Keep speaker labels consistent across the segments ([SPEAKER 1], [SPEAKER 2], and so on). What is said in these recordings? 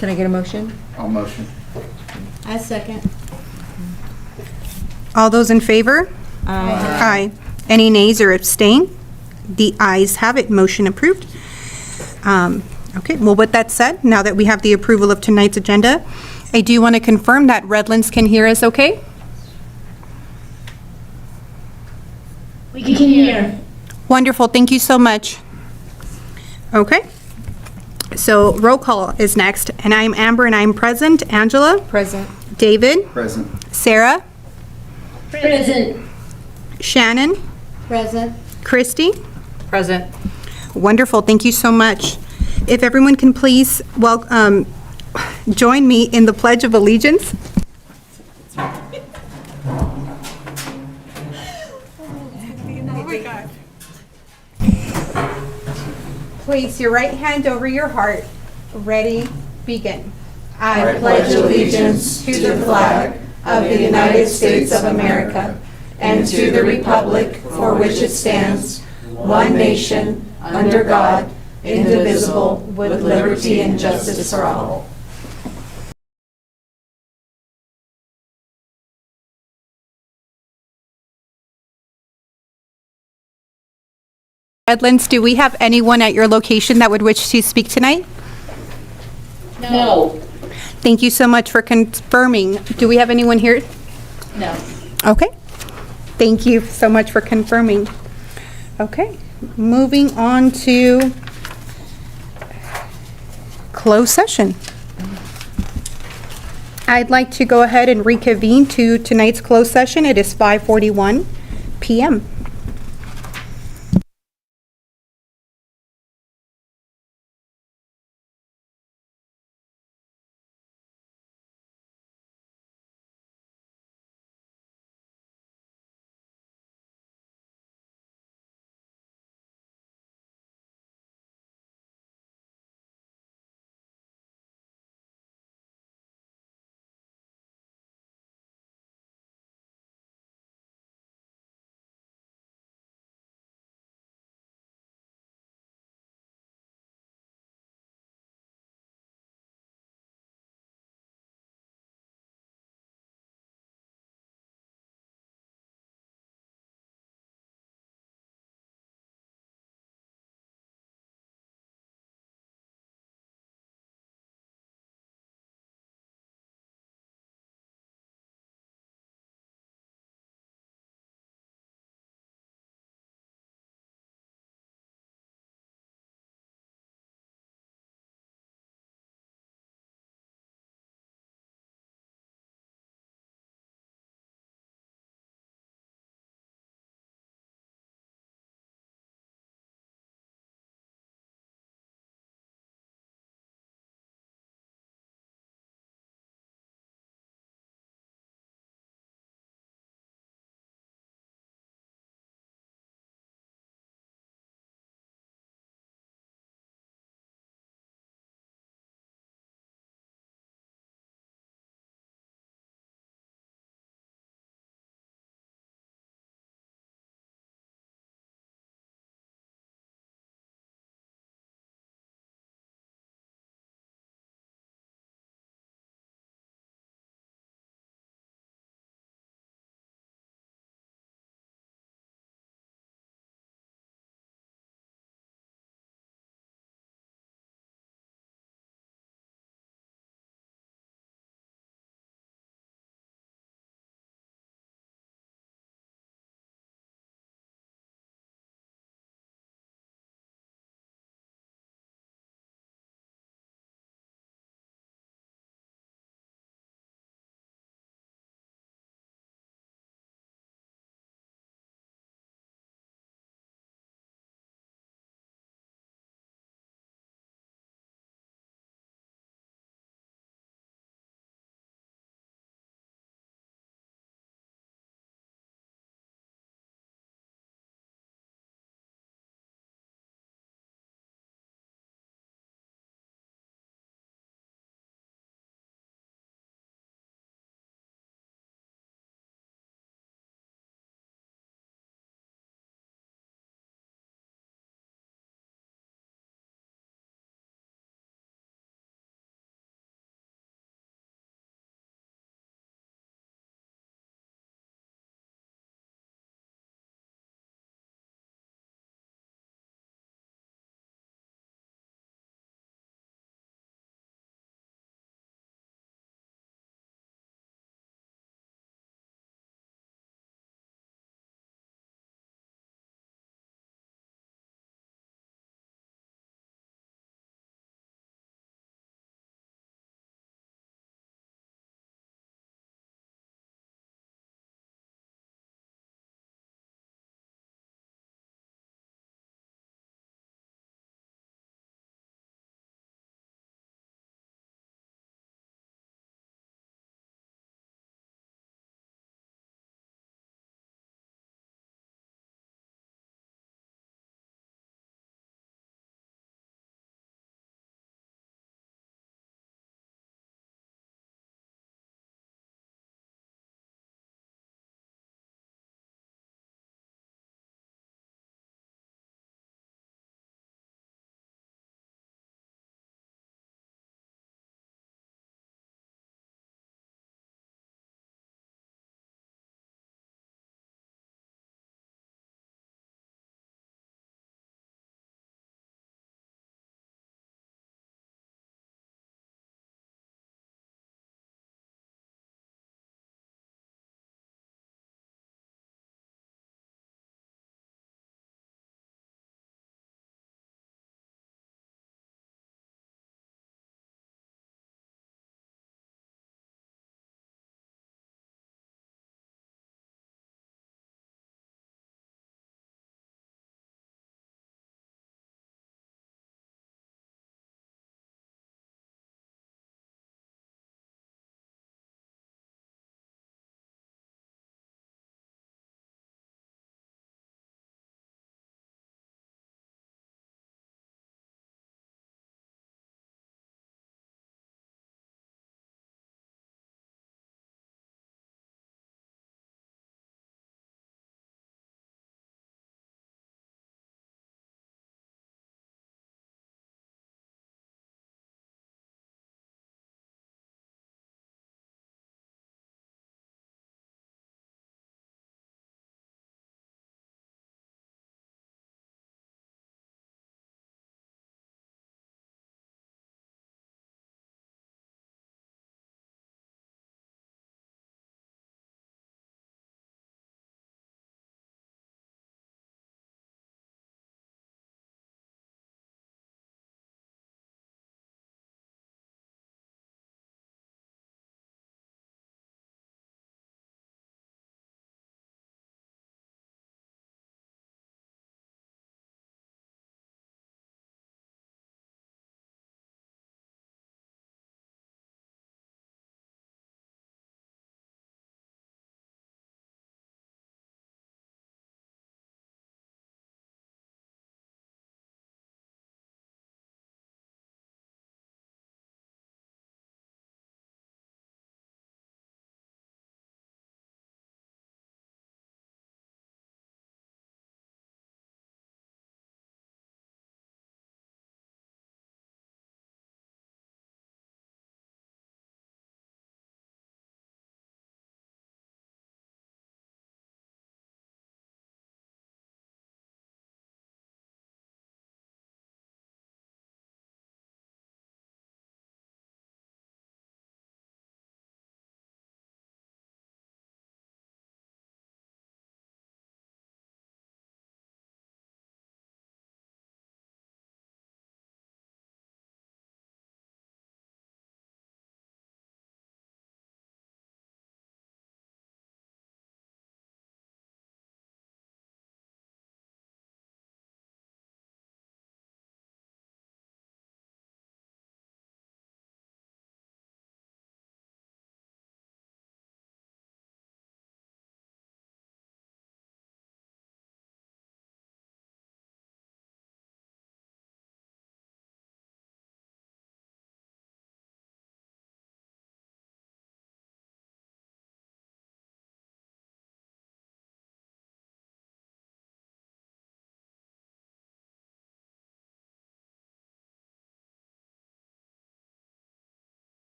[SPEAKER 1] Can I get a motion?
[SPEAKER 2] I'll motion.
[SPEAKER 3] I second.
[SPEAKER 4] All those in favor? Aye. Any nays or abstain? The ayes have it, motion approved. Okay, well, with that said, now that we have the approval of tonight's agenda, I do want to confirm that Redlands can hear us okay?
[SPEAKER 3] We can hear.
[SPEAKER 4] Wonderful, thank you so much. Okay, so roll call is next, and I'm Amber and I'm present. Angela?
[SPEAKER 1] Present.
[SPEAKER 4] David?
[SPEAKER 2] Present.
[SPEAKER 4] Sarah?
[SPEAKER 3] Present.
[SPEAKER 4] Shannon?
[SPEAKER 3] Present.
[SPEAKER 4] Christy?
[SPEAKER 1] Present.
[SPEAKER 4] Wonderful, thank you so much. If everyone can please join me in the Pledge of Allegiance. Place your right hand over your heart. Ready, begin.
[SPEAKER 5] I pledge allegiance to the flag of the United States of America and to the republic for which it stands, one nation, under God, indivisible, with liberty and justice for all.
[SPEAKER 4] Redlands, do we have anyone at your location that would wish to speak tonight?
[SPEAKER 3] No.
[SPEAKER 4] Thank you so much for confirming. Do we have anyone here?
[SPEAKER 3] No.
[SPEAKER 4] Okay. Thank you so much for confirming. Okay, moving on to closed session. I'd like to go ahead and reconvene to tonight's closed session. It is 5:41 PM.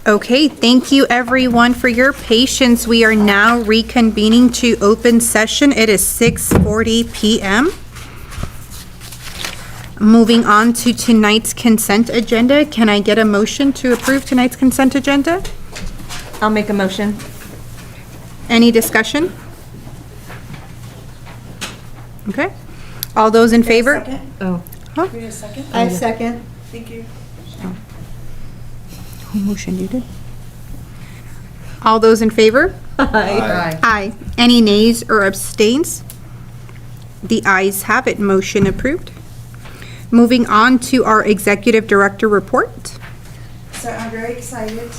[SPEAKER 4] Okay, thank you everyone for your patience. We are now reconvening to open session. It is 6:40 PM. Moving on to tonight's consent agenda. Can I get a motion to approve tonight's consent agenda?
[SPEAKER 5] I'll make a motion.
[SPEAKER 4] Any discussion? Okay. All those in favor?
[SPEAKER 5] Oh.
[SPEAKER 3] I second.
[SPEAKER 4] Who motioned, you did? All those in favor?
[SPEAKER 5] Aye.
[SPEAKER 4] Aye. Any nays or abstains? The ayes have it, motion approved. Moving on to our executive director report.
[SPEAKER 1] So I'm very excited.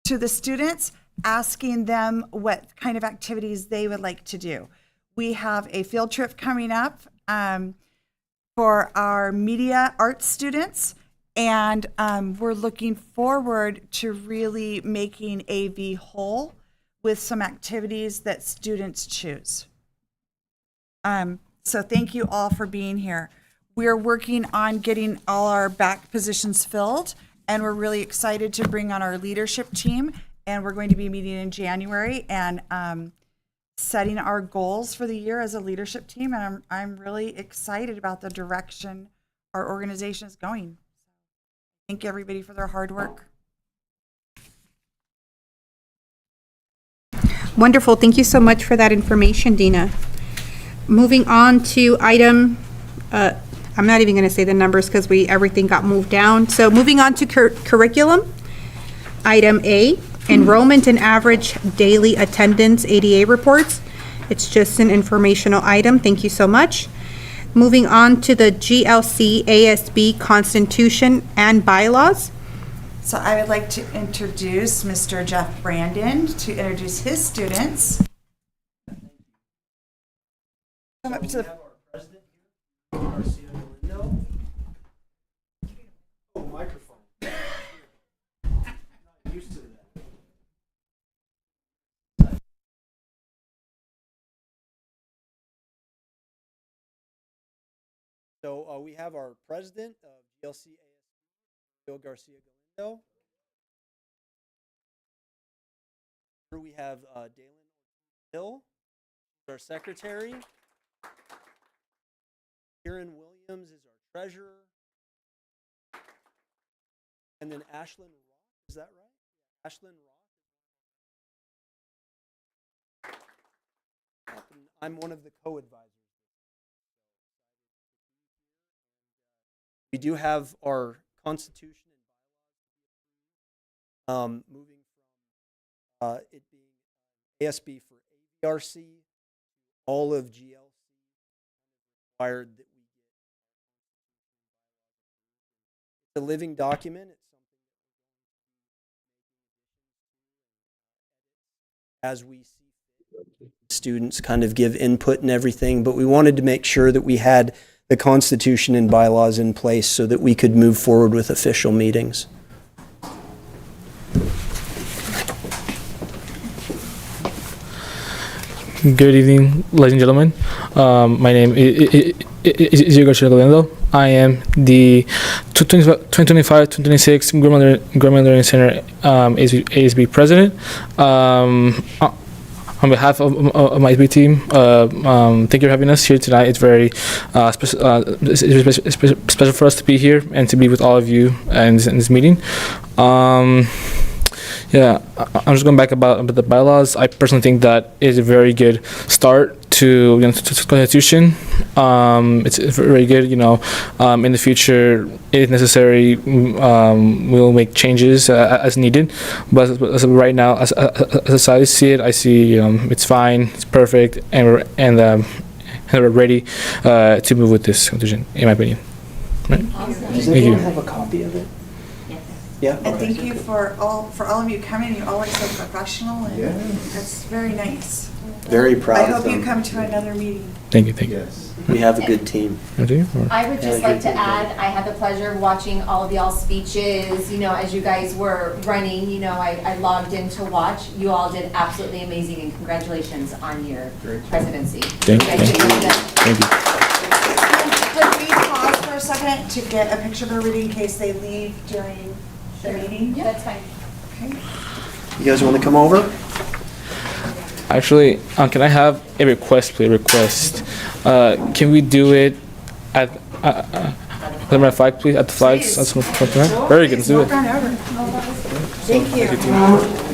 [SPEAKER 1] To the students, asking them what kind of activities they would like to do. We have a field trip coming up for our media arts students, and we're looking forward to really making AV whole with some activities that students choose. So thank you all for being here. We're working on getting all our back positions filled, and we're really excited to bring on our leadership team, and we're going to be meeting in January and setting our goals for the year as a leadership team, and I'm really excited about the direction our organization is going. Thank everybody for their hard work.
[SPEAKER 4] Wonderful. Thank you so much for that information, Dina. Moving on to item, I'm not even going to say the numbers because everything got moved down. So moving on to curriculum. Item A, enrollment and average daily attendance ADA reports. It's just an informational item. Thank you so much. Moving on to the GLC ASB Constitution and bylaws.
[SPEAKER 1] So I would like to introduce Mr. Jeff Brandon to introduce his students. Come up to the
[SPEAKER 2] Microphone. Not used to that. So we have our president of GLC ASB, Bill Garcia Galindo. Here we have Dalen Hill, our secretary. Kieran Williams is our treasurer. And then Ashlyn Rock, is that right? Ashlyn Rock. I'm one of the co-advisors. We do have our constitution and bylaws moving from it being ASB for AVRC, all of GLC required that we get it's a living document. It's as we see students kind of give input and everything, but we wanted to make sure that we had the Constitution and bylaws in place so that we could move forward with official meetings.
[SPEAKER 6] Good evening, ladies and gentlemen. My name is Diego Garcia Galindo. I am the 2025-2026 Grumman Learning Center ASB president. On behalf of my ASB team, thank you for having us here tonight. It's very special for us to be here and to be with all of you in this meeting. Yeah, I'm just going back about the bylaws. I personally think that is a very good start to the Constitution. It's very good, in the future, if necessary, we'll make changes as needed. But as of right now, as I see it, I see it's fine, it's perfect, and we're ready to move with this Constitution, in my opinion. Right?
[SPEAKER 2] Does
[SPEAKER 6] Thank you.
[SPEAKER 2] have a copy of it? Yeah.
[SPEAKER 1] And thank you for all of you coming. You're always so professional, and that's very nice.
[SPEAKER 2] Very
[SPEAKER 1] I
[SPEAKER 2] proud of
[SPEAKER 1] hope you
[SPEAKER 2] them.
[SPEAKER 1] come to another meeting.
[SPEAKER 6] Thank you. Thank you.
[SPEAKER 2] Yes, we have a good team.
[SPEAKER 6] Do you? Or-
[SPEAKER 5] I would just
[SPEAKER 2] Yeah,
[SPEAKER 5] like to
[SPEAKER 2] you're good.
[SPEAKER 5] add, I had the pleasure of watching all of y'all's speeches, as you guys were running, I logged in to watch. You all did absolutely amazing, and congratulations on your presidency.
[SPEAKER 6] Thank you.
[SPEAKER 5] guys did really good.
[SPEAKER 6] Thank you.
[SPEAKER 1] Could we pause for a second to get a picture of everybody in case they leave during the meeting?
[SPEAKER 5] Yeah, that's fine.
[SPEAKER 1] Okay.
[SPEAKER 2] You guys want to come over?
[SPEAKER 6] Actually, can I have a request, please? Request. Can we do it at the flag, please? At the flags.
[SPEAKER 1] Please.
[SPEAKER 6] Very good. Let's do it.
[SPEAKER 1] Walk on over. Thank you.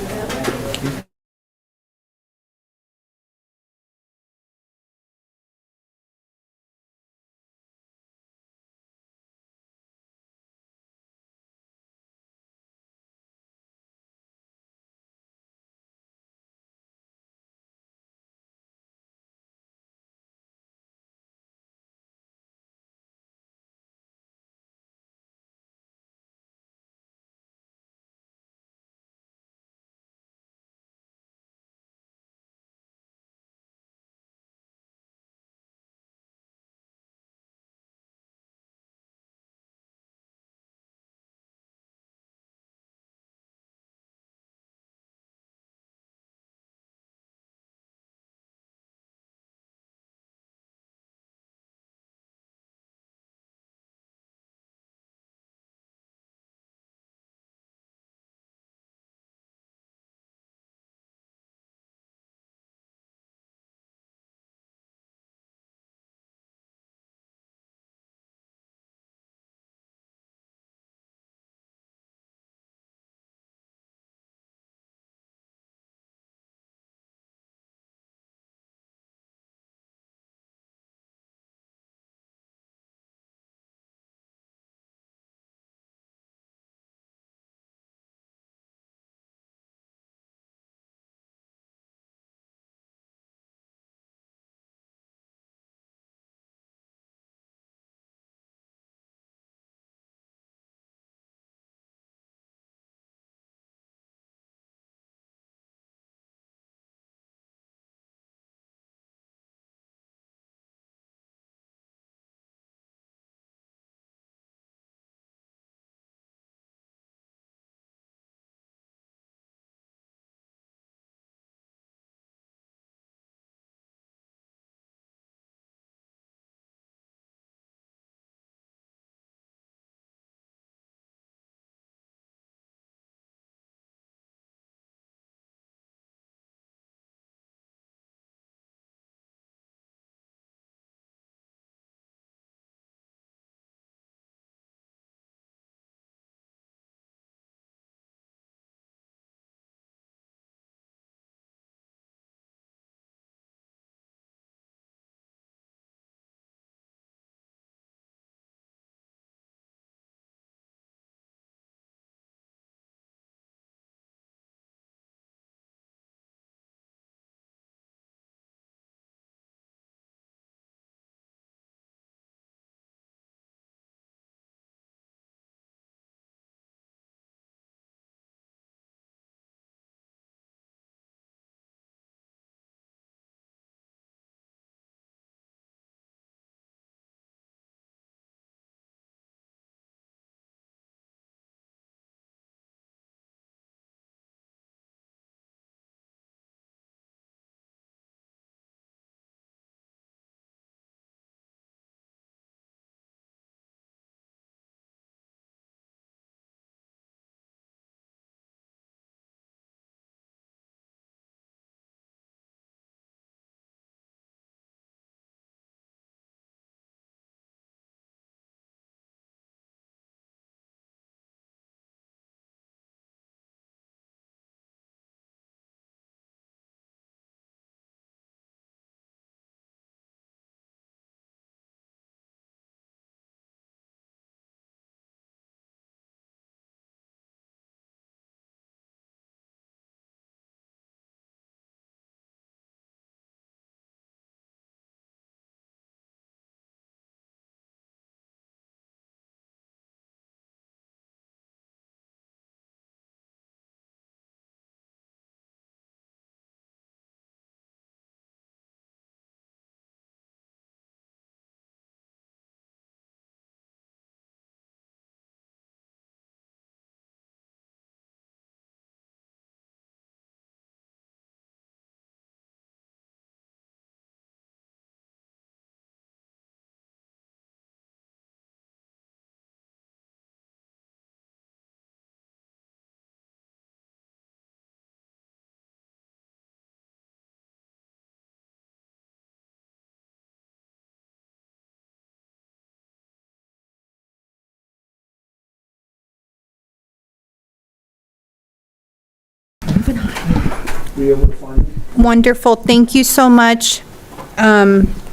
[SPEAKER 4] Wonderful. Thank you so much.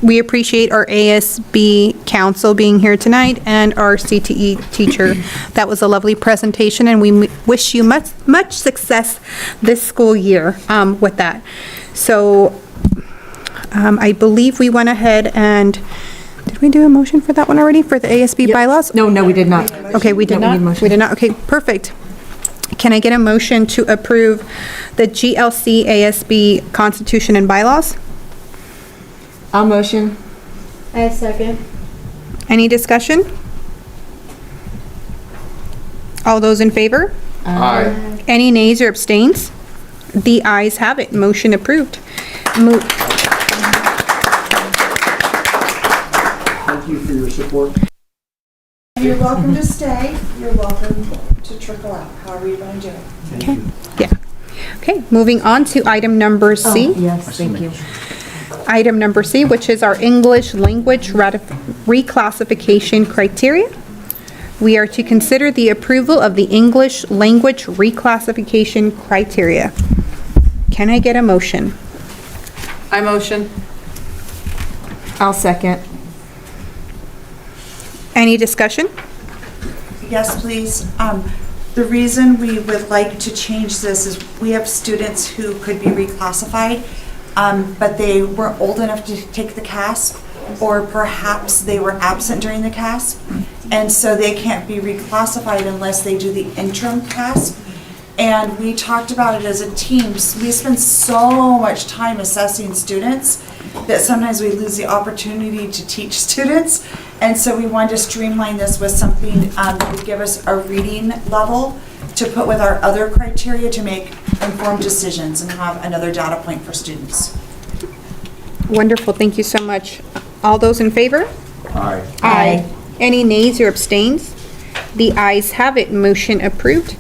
[SPEAKER 4] We appreciate our ASB council being here tonight and our CTE teacher. That was a lovely presentation, and we wish you much success this school year with that. So I believe we went ahead and, did we do a motion for that one already, for the ASB bylaws?
[SPEAKER 5] No, we did not.
[SPEAKER 4] Okay, we did
[SPEAKER 5] No, we
[SPEAKER 4] not?
[SPEAKER 5] need motion.
[SPEAKER 4] We did not, okay, perfect. Can I get a motion to approve the GLC ASB Constitution and bylaws?
[SPEAKER 5] I'll motion.
[SPEAKER 3] I second.
[SPEAKER 4] Any discussion? All those in favor?
[SPEAKER 6] Aye.
[SPEAKER 4] Any nays or abstains? The ayes have it, motion approved. Mo-
[SPEAKER 2] Thank you for your support.
[SPEAKER 1] You're welcome to stay. You're welcome to trickle out, however you want to do it.
[SPEAKER 2] Thank you.
[SPEAKER 4] Yeah. Okay, moving on to item number C.
[SPEAKER 5] Yes, thank you.
[SPEAKER 4] Item number C, which is our English language reclassification criteria. We are to consider the approval of the English language reclassification criteria. Can I get a motion?
[SPEAKER 5] I motion. I'll second.
[SPEAKER 4] Any discussion?
[SPEAKER 1] Yes, please. The reason we would like to change this is we have students who could be reclassified, but they weren't old enough to take the CASP, or perhaps they were absent during the CASP, and so they can't be reclassified unless they do the interim CASP. And we talked about it as a team. We spend so much time assessing students that sometimes we lose the opportunity to teach students. And so we wanted to streamline this with something that would give us a reading level to put with our other criteria to make informed decisions and have another data point for students.
[SPEAKER 4] Wonderful, thank you so much. All those in favor?
[SPEAKER 6] Aye.
[SPEAKER 4] Aye. Any nays or abstains? The ayes have it, motion approved.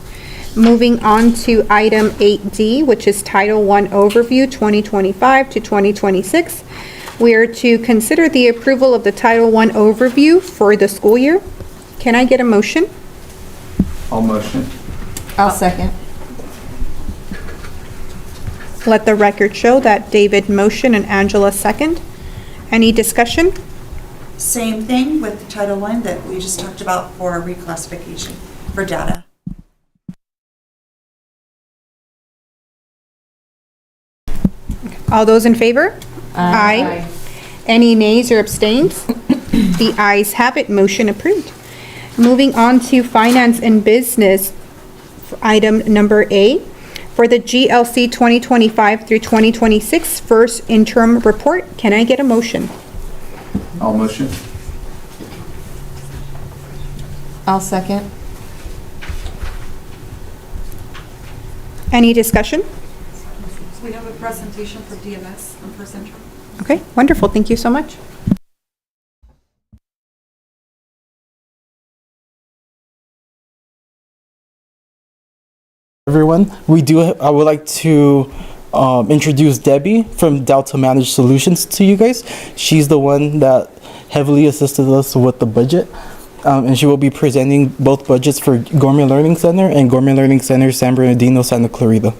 [SPEAKER 4] Moving on to item 8D, which is Title I Overview 2025 to 2026. We are to consider the approval of the Title I Overview for the school year. Can I get a motion?
[SPEAKER 6] I'll motion.
[SPEAKER 5] I'll second.
[SPEAKER 4] Let the record show that David motion and Angela second. Any discussion?
[SPEAKER 1] Same thing with Title I that we just talked about for reclassification for data.
[SPEAKER 4] All those in favor? Aye. Any nays or abstains? The ayes have it, motion approved. Moving on to finance and business, item number A, for the GLC 2025 through 2026 first interim report. Can I get a motion?
[SPEAKER 6] I'll motion.
[SPEAKER 5] I'll second.
[SPEAKER 4] Any discussion?
[SPEAKER 3] We have a presentation for DMS on first interim.
[SPEAKER 4] Okay, wonderful, thank you so much.
[SPEAKER 7] Everyone, I would like to introduce Debbie from Delta Managed Solutions to you guys. She's the one that heavily assisted us with the budget, and she will be presenting both budgets for Gourmet Learning Center and Gourmet Learning Center San Bernardino, Santa Clarita.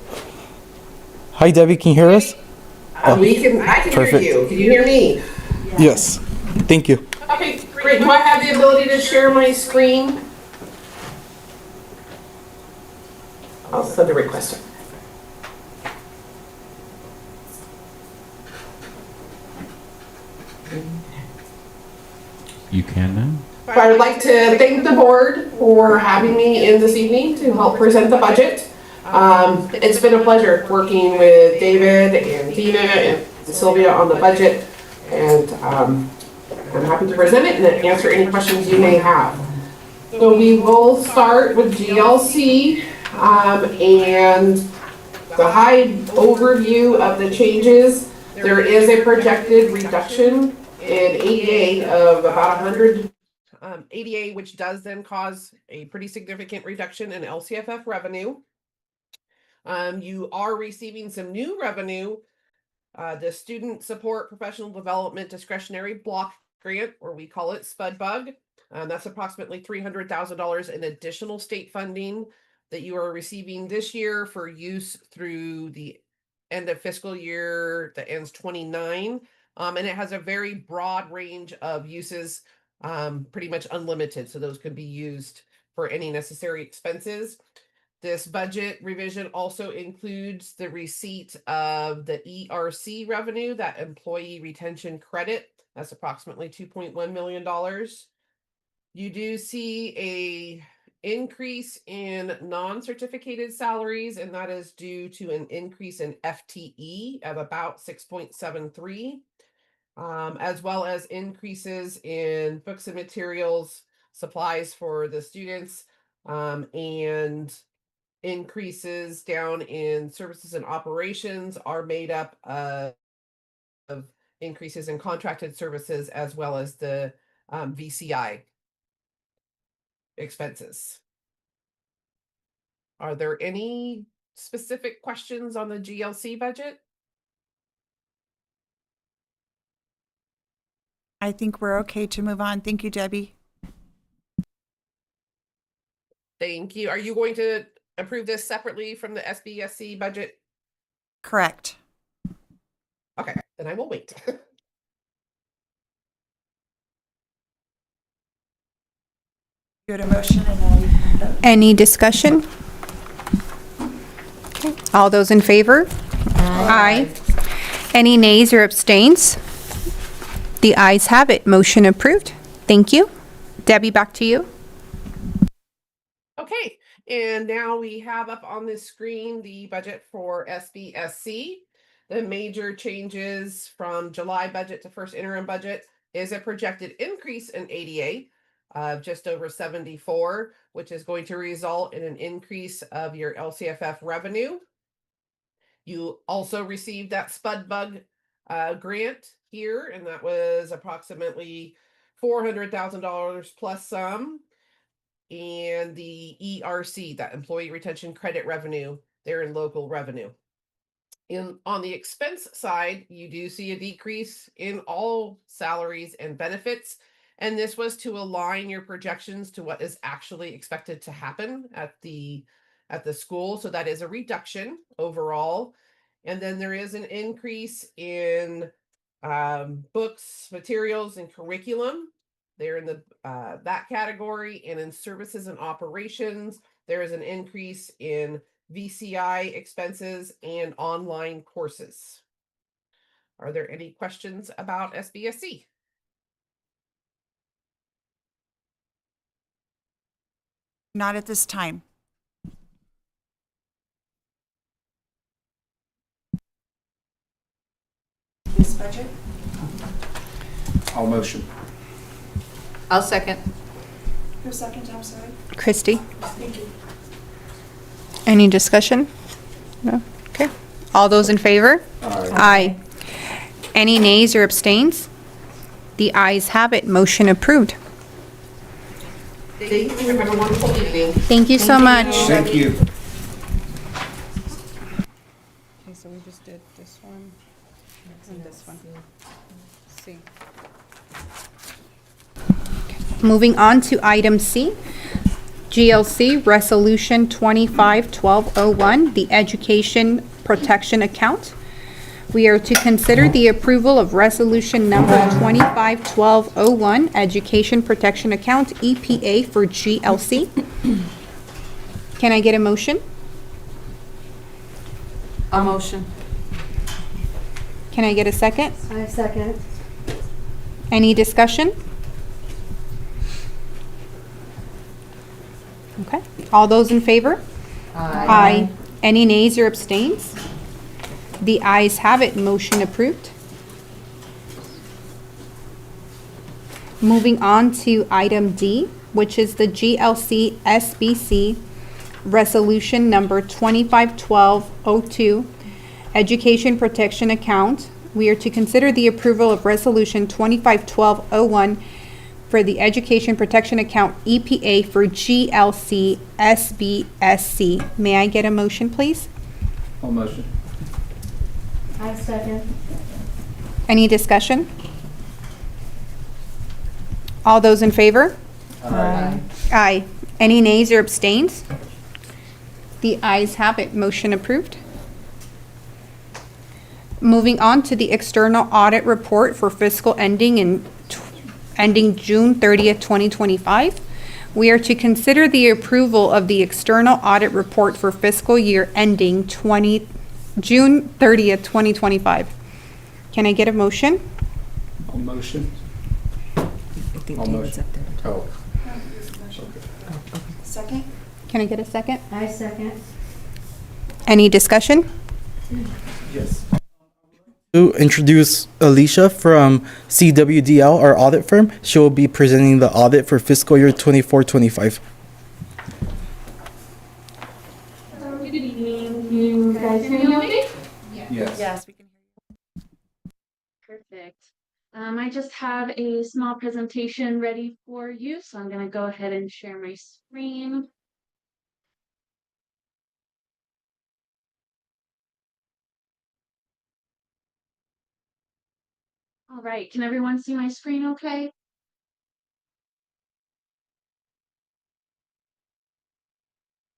[SPEAKER 7] Hi Debbie, can you hear us?
[SPEAKER 8] I can
[SPEAKER 7] Perfect.
[SPEAKER 8] hear you. Can you hear me?
[SPEAKER 7] Yes, thank you.
[SPEAKER 8] Okay, great. Do I have the ability to share my screen? I'll send a request.
[SPEAKER 9] You can now?
[SPEAKER 8] I would like to thank the board for having me in this evening to help present the budget. It's been a pleasure working with David and Dina and Sylvia on the budget, and I'm happy to present it and answer any questions you may have. So we will start with GLC and the high overview of the changes. There is a projected reduction in ADA of about 100 ADA, which does then cause a pretty significant reduction in LCFF revenue. You are receiving some new revenue, the Student Support Professional Development Discretionary Block Grant, or we call it SPUD-BUG. That's approximately $300,000 in additional state funding that you are receiving this year for use through the end of fiscal year that ends 29. And it has a very broad range of uses, pretty much unlimited. So those could be used for any necessary expenses. This budget revision also includes the receipt of the ERC revenue, that employee retention credit. That's approximately $2.1 million. You do see a increase in non-certificated salaries, and that is due to an increase in FTE of about 6.73, as well as increases in books and materials, supplies for the students, and increases down in services and operations are made up of increases in contracted services as well as the VCI expenses. Are there any specific questions on the GLC budget?
[SPEAKER 1] I think we're okay to move on. Thank you, Debbie.
[SPEAKER 8] Thank you. Are you going to approve this separately from the SBSC budget?
[SPEAKER 1] Correct.
[SPEAKER 8] Okay, then I will wait.
[SPEAKER 1] You had a motion and now you can vote.
[SPEAKER 4] Any discussion? Okay. All those in favor? Aye. Any nays or abstains? The ayes have it. Motion approved. Thank you. Debbie, back to you.
[SPEAKER 8] Okay, and now we have up on the screen the budget for SBSC. The major changes from July budget to first interim budget is a projected increase in ADA of just over 74, which is going to result in an increase of your LCFF revenue. You also received that Spud Bug grant here, and that was approximately $400,000 plus some. And the ERC, that employee retention credit revenue, they're in local revenue. On the expense side, you do see a decrease in all salaries and benefits. And this was to align your projections to what is actually expected to happen at the school. So that is a reduction overall. And then there is an increase in books, materials, and curriculum. They're in the that category. And in services and operations, there is an increase in VCI expenses and online courses. Are there any questions about SBSC?
[SPEAKER 1] Not at this time. This budget?
[SPEAKER 9] I'll motion.
[SPEAKER 5] I'll second.
[SPEAKER 1] Who seconded? I'm sorry.
[SPEAKER 4] Christie,
[SPEAKER 1] Thank you.
[SPEAKER 4] any discussion? No? Okay. All those in favor? Aye. Any nays or abstains? The ayes have it. Motion approved.
[SPEAKER 8] Thank you. Have a wonderful evening.
[SPEAKER 4] Thank you so much.
[SPEAKER 9] Thank you.
[SPEAKER 4] Okay, so we just did this one and this one. C. Moving on to item C, GLC Resolution 25-1201, the Education Protection Account. We are to consider the approval of Resolution Number 25-1201, Education Protection Account, EPA for GLC. Can I get a motion?
[SPEAKER 5] A motion.
[SPEAKER 4] Can I get a second?
[SPEAKER 5] I second.
[SPEAKER 4] Any discussion? Okay, all those in favor? Aye. Any nays or abstains? The ayes have it, motion approved. Moving on to item D, which is the GLC SBC Resolution Number 25-1202, Education Protection Account. We are to consider the approval of Resolution 25-1201 for the Education Protection Account EPA for GLC SBSC. May I get a motion, please?
[SPEAKER 9] I'll motion.
[SPEAKER 5] I second.
[SPEAKER 4] Any discussion? All those in favor?
[SPEAKER 5] Aye.
[SPEAKER 4] Aye. Any nays or abstains? The ayes have it, motion approved. Moving on to the external audit report for fiscal ending June 30th, 2025. We are to consider the approval of the external audit report for fiscal year ending June 30th, 2025. Can I get a motion?
[SPEAKER 9] I'll motion. I'll motion. Oh.
[SPEAKER 1] Second?
[SPEAKER 4] Can I get a second?
[SPEAKER 5] I second.
[SPEAKER 4] Any discussion?
[SPEAKER 9] Yes.
[SPEAKER 7] To introduce Alicia from CWDL, our audit firm. She will be presenting the audit for fiscal year 24-25.
[SPEAKER 10] Good evening. You guys hear me okay?
[SPEAKER 9] Yes.
[SPEAKER 1] Yes, we can hear you.
[SPEAKER 10] Perfect. I just have a small presentation ready for you, so I'm going to go ahead and share my screen. All right, can everyone see my screen okay?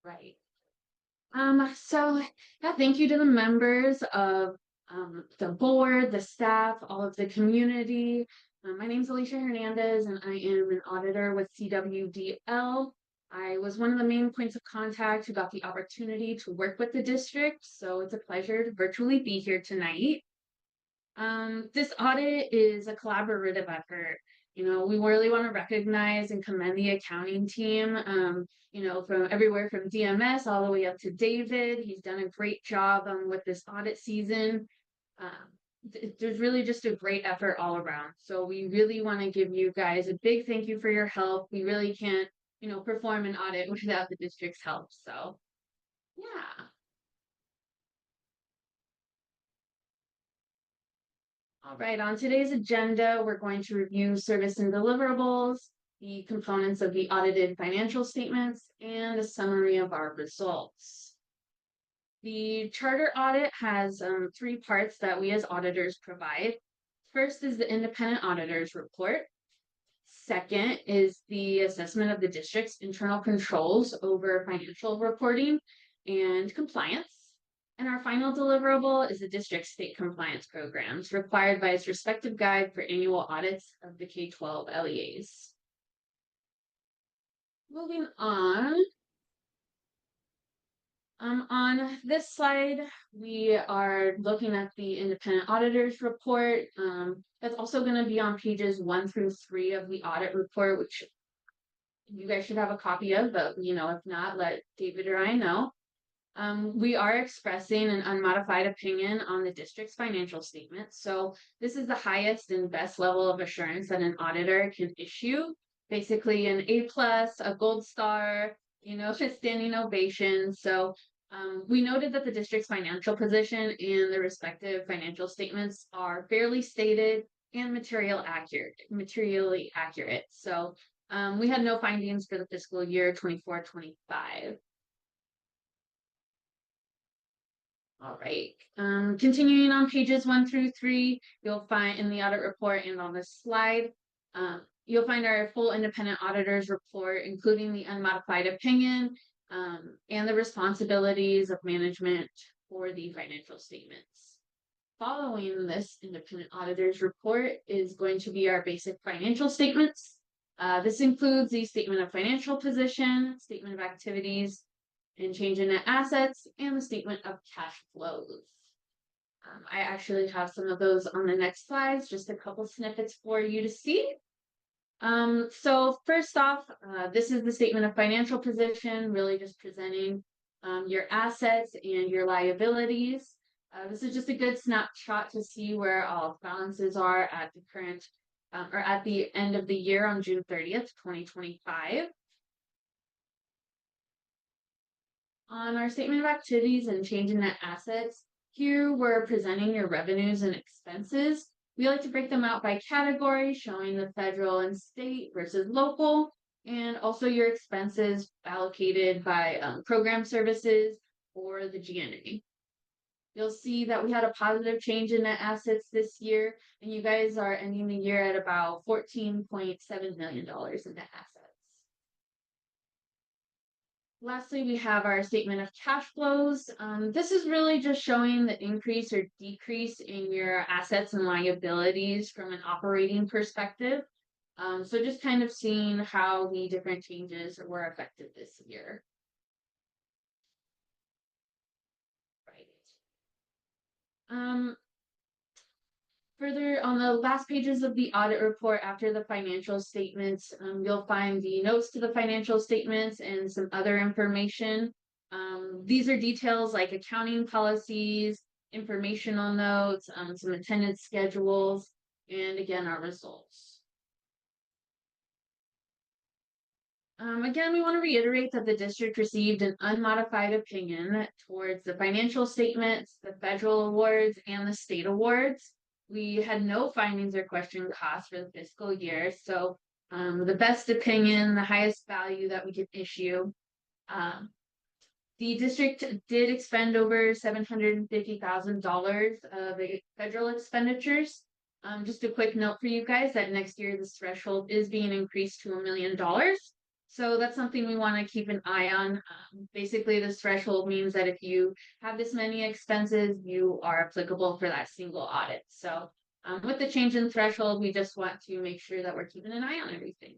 [SPEAKER 10] Right. So yeah, thank you to the members of the board, the staff, all of the community. My name is Alicia Hernandez, and I am an auditor with CWDL. I was one of the main points of contact who got the opportunity to work with the district, so it's a pleasure to virtually be here tonight. This audit is a collaborative effort. You know, we really want to recognize and commend the accounting team, you know, from everywhere from DMS all the way up to David. He's done a great job with this audit season. There's really just a great effort all around. So we really want to give you guys a big thank you for your help. We really can't, you know, perform an audit without the district's help. So, yeah. All right, on today's agenda, we're going to review service and deliverables, the components of the audited financial statements, and a summary of our results. The charter audit has 3 parts that we as auditors provide. First is the independent auditor's report. Second is the assessment of the district's internal controls over financial reporting and compliance. And our final deliverable is the district's state compliance programs required by its respective guide for annual audits of the K-12 LEAs. Moving on. On this slide, we are looking at the independent auditor's report. That's also going to be on pages 1 through 3 of the audit report, which you guys should have a copy of, but you know, if not, let David or I know. We are expressing an unmodified opinion on the district's financial statement. So this is the highest and best level of assurance that an auditor can issue. Basically an A+, a gold star, you know, a standing ovation. So we noted that the district's financial position and the respective financial statements are fairly stated and materially accurate. So we had no findings for the fiscal year 24-25. All right, continuing on pages 1 through 3, you'll find in the audit report and on this slide, you'll find our full independent auditor's report, including the unmodified opinion and the responsibilities of management for the financial statements. Following this independent auditor's report is going to be our basic financial statements. This includes the statement of financial position, statement of activities, and change in net assets, and the statement of cash flows. I actually have some of those on the next slides, just a couple snippets for you to see. So first off, this is the statement of financial position, really just presenting your assets and your liabilities. This is just a good snapshot to see where all balances are at the current or at the end of the year on June 30th, 2025. On our statement of activities and change in net assets, here we're presenting your revenues and expenses. We like to break them out by category, showing the federal and state versus local, and also your expenses allocated by program services or the GNA. You'll see that we had a positive change in net assets this year, and you guys are ending the year at about $14.7 million in net assets. Lastly, we have our statement of cash flows. This is really just showing the increase or decrease in your assets and liabilities from an operating perspective. So just kind of seeing how the different changes were affected this year. Right. Further, on the last pages of the audit report after the financial statements, you'll find the notes to the financial statements and some other information. These are details like accounting policies, informational notes, some attendance schedules, and again, our results. Again, we want to reiterate that the district received an unmodified opinion towards the financial statements, the federal awards, and the state awards. We had no findings or question costs for the fiscal year, so the best opinion, the highest value that we could issue. The district did expend over $750,000 of federal expenditures. Just a quick note for you guys that next year this threshold is being increased to $1 million. So that's something we want to keep an eye on. Basically, this threshold means that if you have this many expenses, you are applicable for that single audit. So with the change in threshold, we just want to make sure that we're keeping an eye on everything.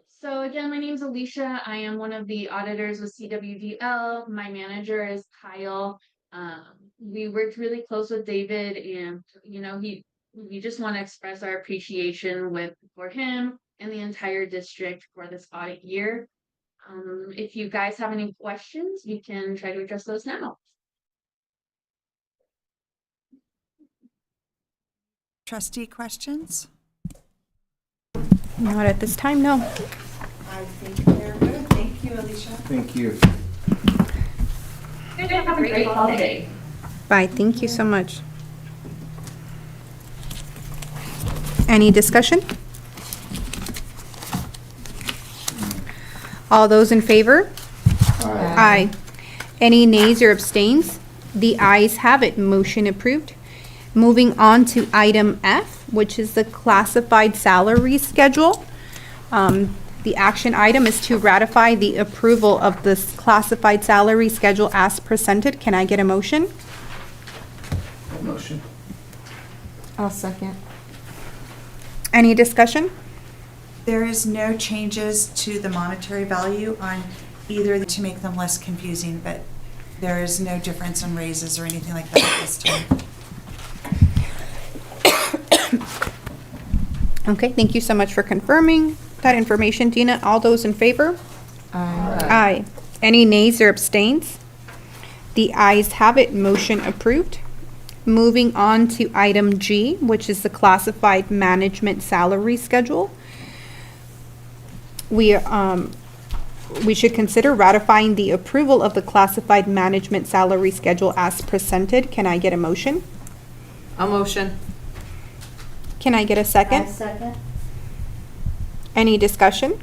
[SPEAKER 10] So again, my name is Alicia. I am one of the auditors with CWDL. My manager is Kyle. We worked really close with David, and we just want to express our appreciation for him and the entire district for this audit year. If you guys have any questions, we can try to address those now.
[SPEAKER 1] Trustee questions?
[SPEAKER 4] Not at this time, no.
[SPEAKER 1] I think they're good. Thank you, Alicia.
[SPEAKER 9] Thank you.
[SPEAKER 10] Have a great holiday.
[SPEAKER 4] Bye, thank you so much. Any discussion? All those in favor? Aye. Any nays or abstains? The ayes have it, motion approved. Moving on to item F, which is the classified salary schedule. The action item is to ratify the approval of this classified salary schedule as presented. Can I get a motion?
[SPEAKER 9] Motion.
[SPEAKER 5] I'll second.
[SPEAKER 4] Any discussion?
[SPEAKER 1] There is no changes to the monetary value on either to make them less confusing, but there is no difference in raises or anything like that at this time.
[SPEAKER 4] Okay, thank you so much for confirming that information, Dina. All those in favor? Aye. Any nays or abstains? The ayes have it, motion approved. Moving on to item G, which is the classified management salary schedule. We should consider ratifying the approval of the classified management salary schedule as presented. Can I get a motion?
[SPEAKER 5] A motion.
[SPEAKER 4] Can I get a second?
[SPEAKER 5] Second.
[SPEAKER 4] Any discussion?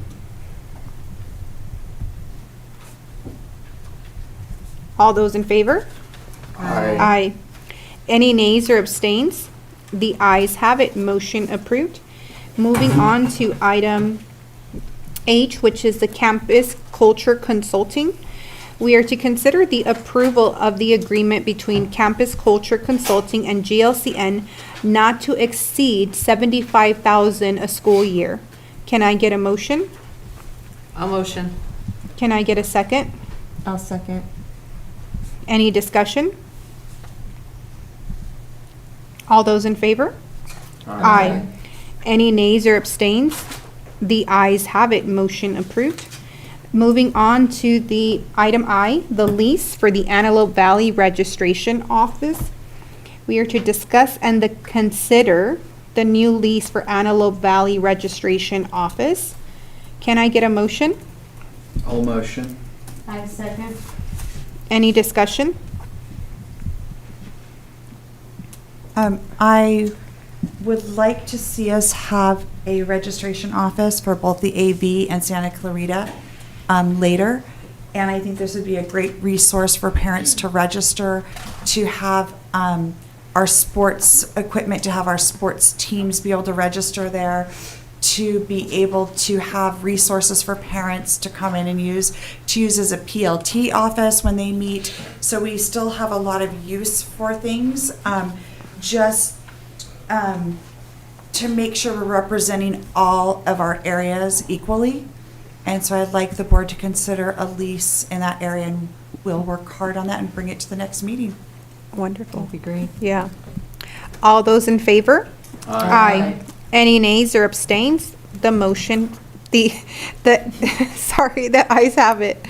[SPEAKER 4] All those in favor? Aye. Any nays or abstains? The ayes have it, motion approved. Moving on to item H, which is the campus culture consulting. We are to consider the approval of the agreement between Campus Culture Consulting and GLCN not to exceed $75,000 a school year. Can I get a motion?
[SPEAKER 5] A motion.
[SPEAKER 4] Can I get a second?
[SPEAKER 5] I'll second.
[SPEAKER 4] Any discussion? All those in favor? Aye. Any nays or abstains? The ayes have it, motion approved. Moving on to the item I, the lease for the Antelope Valley Registration Office. We are to discuss and consider the new lease for Antelope Valley Registration Office. Can I get a motion?
[SPEAKER 9] All motion.
[SPEAKER 5] I second.
[SPEAKER 4] Any discussion?
[SPEAKER 1] I would like to see us have a registration office for both the AV and Santa Clarita later. And I think this would be a great resource for parents to register, to have our sports equipment, to have our sports teams be able to register there, to be able to have resources for parents to come in and to use as a PLT office when they meet. So we still have a lot of use for things, to make sure we're representing all of our areas equally. And so I'd like the board to consider a lease in that area, and we'll work hard on that and bring it to the next meeting.
[SPEAKER 4] Wonderful. That'd be great. Yeah. All those in favor? Aye. Any nays or abstains? The motion, sorry, the ayes have it.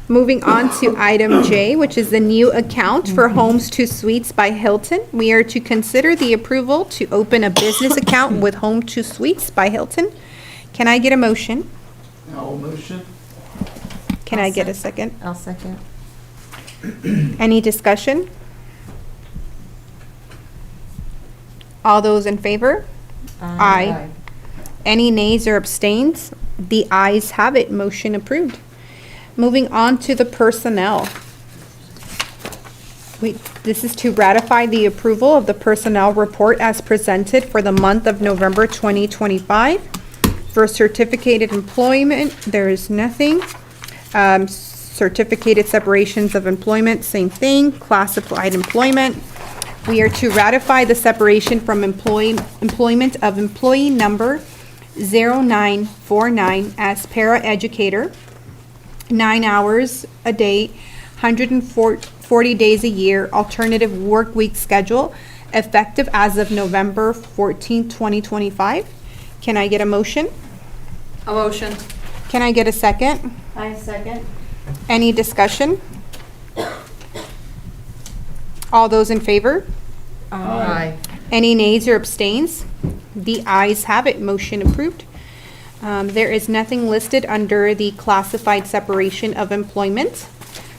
[SPEAKER 4] Moving on to item J, which is the new account for Homes to Suites by Hilton. We are to consider the approval to open a business account with Home to Suites by Hilton. Can I get a motion?
[SPEAKER 9] I'll motion.
[SPEAKER 4] Can I get a second?
[SPEAKER 5] I'll second.
[SPEAKER 4] Any discussion? All those in favor? Aye. Any nays or abstains? The ayes have it. Motion approved. Moving on to the personnel. This is to ratify the approval of the personnel report as presented for the month of November 2025. For certificated employment, there is nothing. Certificated separations of employment, same thing. Classified employment. We are to ratify the separation from employment of employee number 0949 as paraeducator, 9 hours a day, 140 days a year, alternative work week schedule, effective as of November 14, 2025. Can I get a motion?
[SPEAKER 3] A motion.
[SPEAKER 4] Can I get a second?
[SPEAKER 5] I second.
[SPEAKER 4] Any discussion? All those in favor?
[SPEAKER 5] Aye.
[SPEAKER 4] Any nays or abstains? The ayes have it. Motion approved. There is nothing listed under the classified separation of employment.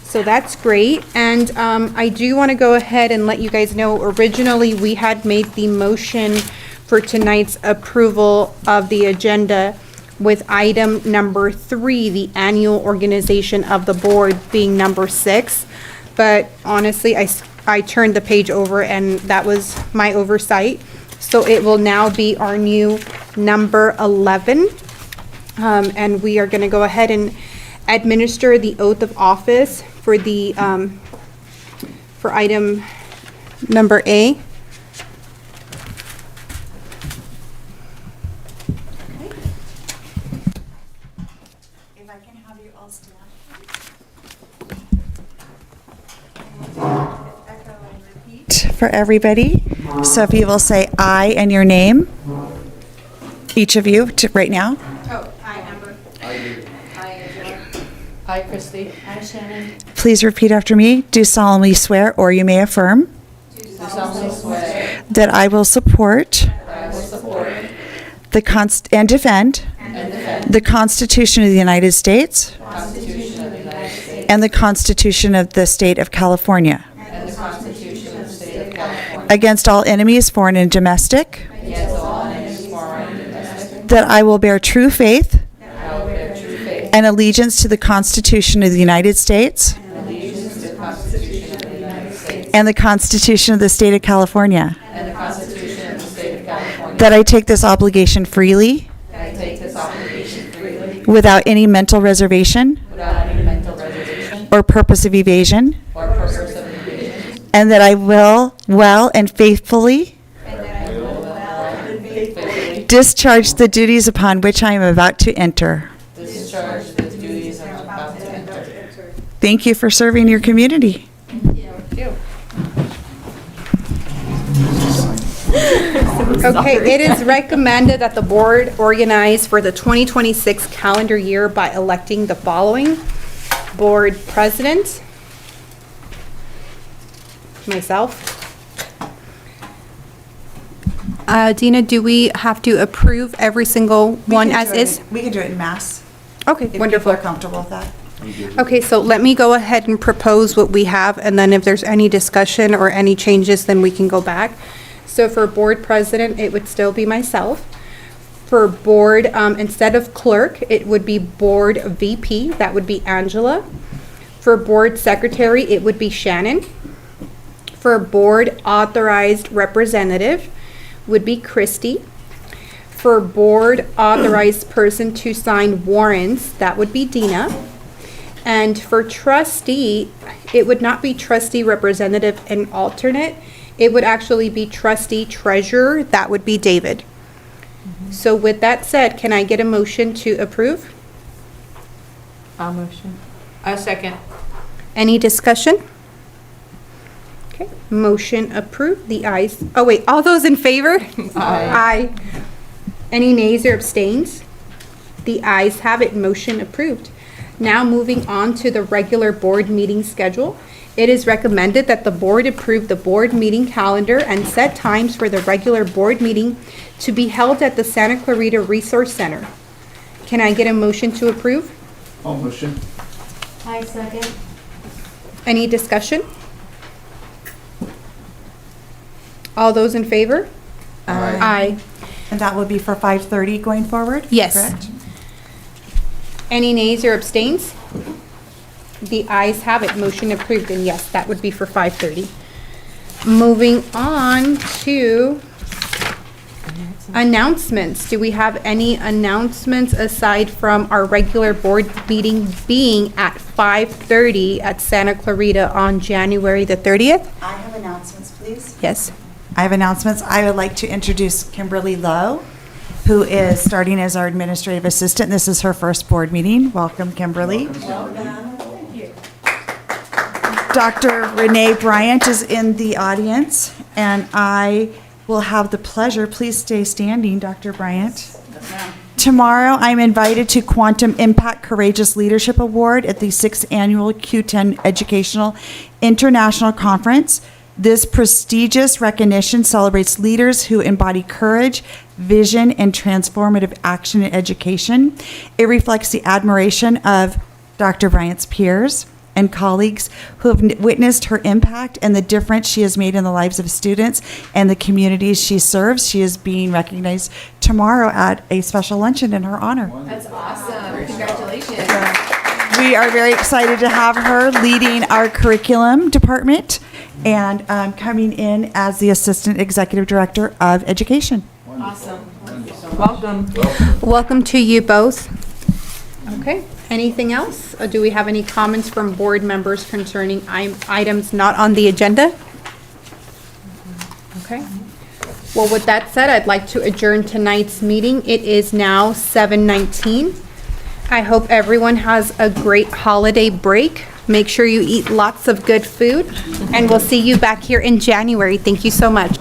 [SPEAKER 4] So that's great. And I do want to go ahead and let you guys know, originally we had made the motion for tonight's approval of the agenda with item number 3, the annual organization of the board, being number 6. But honestly, I turned the page over and that was my oversight. So it will now be our new number 11. And we are going to go ahead and administer the oath of office for the, for item number A.
[SPEAKER 1] If I can have you all stand. Echo and repeat for everybody. So if you will say "I" and your name, each of you right now.
[SPEAKER 4] Oh, I, Amber.
[SPEAKER 5] Hi, Christy. Hi, Shannon.
[SPEAKER 1] Please repeat after me. Do solemnly swear, or you may affirm,
[SPEAKER 5] Do solemnly swear
[SPEAKER 1] that I will support
[SPEAKER 5] that I will support
[SPEAKER 1] and defend the Constitution of the United States
[SPEAKER 5] the Constitution of the United States
[SPEAKER 1] and the Constitution of the State of California
[SPEAKER 5] and the Constitution of the State of California
[SPEAKER 1] against all enemies, foreign and domestic,
[SPEAKER 5] against all enemies, foreign and domestic,
[SPEAKER 1] that I will bear true faith
[SPEAKER 5] that I will bear true faith
[SPEAKER 1] and allegiance to the Constitution of the United States
[SPEAKER 5] and allegiance to the Constitution of the United States
[SPEAKER 1] and the Constitution of the State of California,
[SPEAKER 5] and the Constitution of the State of California,
[SPEAKER 1] that I take this obligation freely
[SPEAKER 5] that I take this obligation freely
[SPEAKER 1] without any mental reservation
[SPEAKER 5] without any mental reservation
[SPEAKER 1] or purpose of evasion,
[SPEAKER 5] or purpose of evasion,
[SPEAKER 1] and that I will well and faithfully discharge the duties upon which I am about to enter.
[SPEAKER 5] discharge the duties I am about to enter.
[SPEAKER 1] Thank you for serving your community.
[SPEAKER 4] Okay, it is recommended that the board organize for the 2026 calendar year by electing the following: board president, myself. Dina, do we have to approve every single one as is?
[SPEAKER 1] We can do it in mass,
[SPEAKER 4] Okay,
[SPEAKER 1] if people
[SPEAKER 4] wonderful.
[SPEAKER 1] are comfortable with that.
[SPEAKER 4] Okay, so let me go ahead and propose what we have, and then if there's any discussion or any changes, then we can go back. So for board president, it would still be myself. For board, instead of clerk, it would be board VP, that would be Angela. For board secretary, it would be Shannon. For board authorized representative, would be Christy. For board authorized person to sign warrants, that would be Dina. And for trustee, it would not be trustee representative and alternate. It would actually be trustee treasurer. That would be David. So with that said, can I get a motion to approve?
[SPEAKER 5] I'll motion. A second.
[SPEAKER 4] Any discussion? Okay, motion approved. The ayes. Oh wait, all those in favor? Aye. Any nays or abstains? The ayes have it. Motion approved. Now moving on to the regular board meeting schedule. It is recommended that the board approve the board meeting calendar and set times for the regular board meeting to be held at the Santa Clarita Resource Center. Can I get a motion to approve?
[SPEAKER 9] I'll motion.
[SPEAKER 5] I second.
[SPEAKER 4] Any discussion? All those in favor? Aye.
[SPEAKER 1] And that will be for 5:30 going forward?
[SPEAKER 4] Yes.
[SPEAKER 1] Correct?
[SPEAKER 4] Any nays or abstains? The ayes have it. Motion approved. And yes, that would be for 5:30. Moving on to announcements. Do we have any announcements aside from our regular board meeting being at 5:30 at Santa Clarita on January the 30th?
[SPEAKER 1] I have announcements, please.
[SPEAKER 4] Yes.
[SPEAKER 1] I have announcements. I would like to introduce Kimberly Lowe, who is starting as our administrative assistant. This is her first board meeting. Welcome, Kimberly. Dr. Renee Bryant is in the audience, and I will have the pleasure, please stay standing, Dr. Bryant. Tomorrow, I'm invited to Quantum Impact Courageous Leadership Award at the 6th Annual Q10 Educational International Conference. This prestigious recognition celebrates leaders who embody courage, vision, and transformative action in education. It reflects the admiration of Dr. Bryant's peers and colleagues who have witnessed her impact and the difference she has made in the lives of students and the communities she serves. She is being recognized tomorrow at a special luncheon in her honor.
[SPEAKER 5] That's awesome. Congratulations.
[SPEAKER 1] We are very excited to have her leading our curriculum department and coming in as the Assistant Executive Director of Education.
[SPEAKER 5] Awesome. Welcome.
[SPEAKER 4] Welcome to you both. Okay, anything else? Or do we have any comments from board members concerning items not on the agenda? Okay. Well, with that said, I'd like to adjourn tonight's meeting. It is now 7:19. I hope everyone has a great holiday break. Make sure you eat lots of good food, and we'll see you back here in January. Thank you so much.